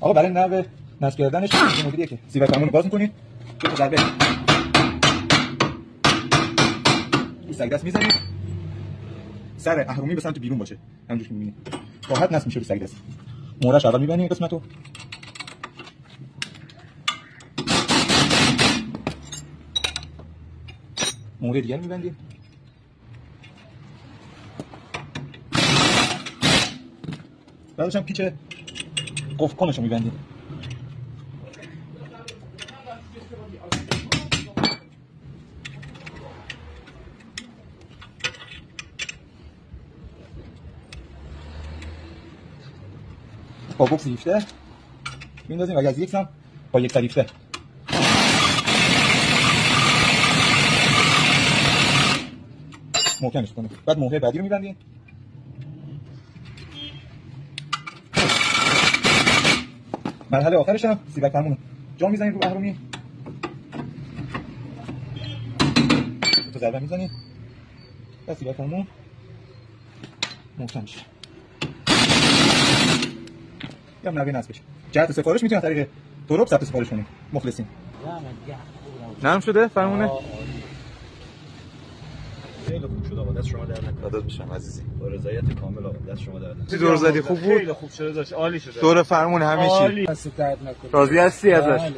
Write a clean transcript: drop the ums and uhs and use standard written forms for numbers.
آقا برای نحوه نصب کردنش این مدلیه که زیر فرمون باز می‌کنید، دو تا ضربه رو سگ دست می‌زنید، سر اهرمی به سمت بیرون باشه، همونجوری که می‌بینید راحت نصب میشه رو سگ دست. مهرش اول می‌بندید این قسمتو، مهره دیگر می‌بندید، بعدش هم پیچ قفل کنشو می‌بندید. با بوکس لیفته میندازیم و از یک سم با یک سلیفته محکمش کنیم. بعد مهره بعدی رو می‌بندیم، مرحله آخرش هم سیبک فرمون جا میزنید رو اهرمی، دو تا ضربه میزنید و سیبک فرمون محکم میشه. یا نوی نصب بشه. جهت سفارش میتونید طریق تروب ثبت سفارش کنید. مخلصین. نرم شده فرمونه؟ خیلی خوب شد آقا، دست شما در نکنه. داداش میشم عزیزی. با رضایت کامل آقا، دست شما در نکنه. دور زدی خوب بود؟ خیلی خوب شده داشت، عالی شده. دور فرمون همه چی. عالی. راضی هستی ازش؟